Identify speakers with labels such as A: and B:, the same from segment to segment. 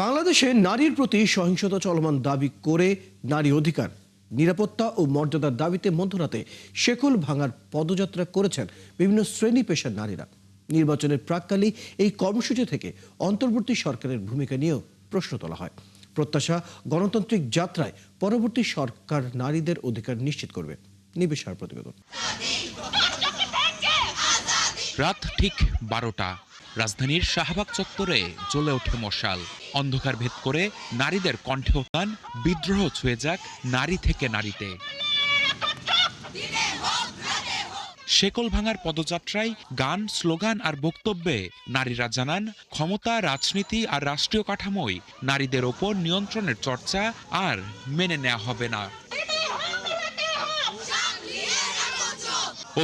A: বাংলাদেশে নারীর প্রতি সহিংসতা চলমান দাবি করে নারী অধিকার, নিরাপত্তা ও মর্যাদার দাবিতে মধ্যরাতে শেকল ভাঙার পদযাত্রা করেছেন বিভিন্ন শ্রেণী পেশার নারীরা। নির্বাচনের প্রাক্কালে এই কর্মসূচি থেকে অন্তর্বর্তী সরকারের ভূমিকা নিয়েও প্রশ্ন তোলা হয়। প্রত্যাশা, গণতান্ত্রিক যাত্রায় পরবর্তী সরকার নারীদের অধিকার নিশ্চিত করবে। নিবেশার প্রতিবেদন।
B: রাত ঠিক 12টা, রাজধানীর শাহবাগ চত্বরে জ্বলে ওঠে মশাল। অন্ধকার ভেদ করে নারীদের কণ্ঠে গান, বিদ্রোহ ছুঁয়ে যাক নারী থেকে নারীতে। শেকল ভাঙার পদযাত্রায় গান, স্লোগান আর বক্তব্যে নারীরা জানান, ক্ষমতা, রাজনীতি আর রাষ্ট্রীয় কাঠামোয় নারীদের ওপর নিয়ন্ত্রণের চর্চা আর মেনে নেওয়া হবে না।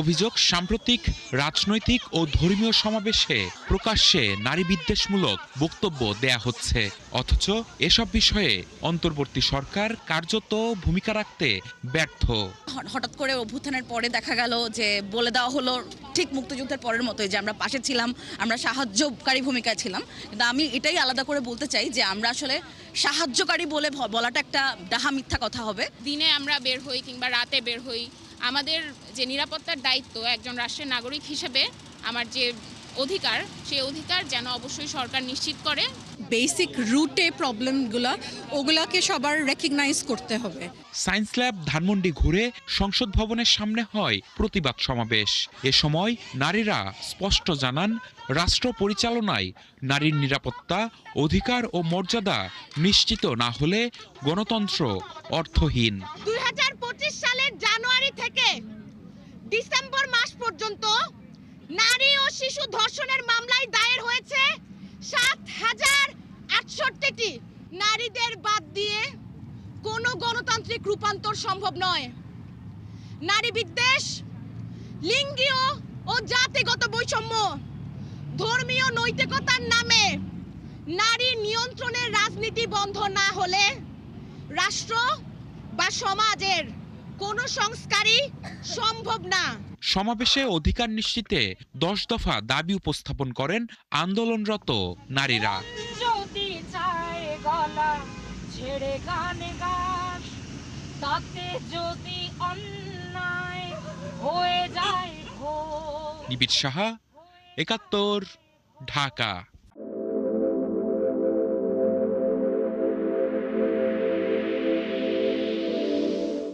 B: অভিযোগ, সাম্প্রতিক রাজনৈতিক ও ধর্মীয় সমাবেশে প্রকাশ্যে নারী বিদ্বেষমূলক বক্তব্য দেয়া হচ্ছে, অথচ এসব বিষয়ে অন্তর্বর্তী সরকার কার্যত ভূমিকা রাখতে ব্যর্থ।
C: হঠাৎ করে অভ্যুত্থানের পরে দেখা গেল যে বলে দেওয়া হলো ঠিক মুক্তিযুদ্ধের পরের মতোই যে আমরা পাশে ছিলাম, আমরা সাহায্যকারী ভূমিকায় ছিলাম। কিন্তু আমি এটাই আলাদা করে বলতে চাই যে আমরা আসলে সাহায্যকারী বলে বলাটা একটা ডাহা মিথ্যা কথা হবে।
D: দিনে আমরা বের হই কিংবা রাতে বের হই, আমাদের যে নিরাপত্তার দায়িত্ব একজন রাষ্ট্রের নাগরিক হিসেবে আমার যে অধিকার, সেই অধিকার যেন অবশ্যই সরকার নিশ্চিত করে।
E: বেসিক রুটে প্রবলেমগুলো ওগুলাকে সবার রেকগনাইজ করতে হবে।
B: সায়েন্স ল্যাব ধানমন্ডি ঘুরে সংসদ ভবনের সামনে হয় প্রতিবাদ সমাবেশ। এ সময় নারীরা স্পষ্ট জানান, রাষ্ট্র পরিচালনায় নারীর নিরাপত্তা, অধিকার ও মর্যাদা নিশ্চিত না হলে গণতন্ত্র অর্থহীন।
F: 2025 সালের জানুয়ারি থেকে ডিসেম্বর মাস পর্যন্ত নারী ও শিশু ধর্ষণের মামলায় দায়ের হয়েছে 7,068টি। নারীদের বাদ দিয়ে কোনো গণতান্ত্রিক রূপান্তর সম্ভব নয়। নারী বিদ্বেষ, লিঙ্গীয় ও জাতিগত বৈষম্য, ধর্মীয় নৈতিকতার নামে নারী নিয়ন্ত্রণের রাজনীতি বন্ধ না হলে রাষ্ট্র বা সমাজের কোনো সংস্কারই সম্ভব না।
B: সমাবেশে অধিকার নিশ্চিতে 10 দফা দাবি উপস্থাপন করেন আন্দোলনরত নারীরা।
G: যদি চায় গলা ছেড়ে গানে গাস, তাতে যদি অন্যায় হয়ে যায়।
B: নিবিড় সাহা, 71, ঢাকা।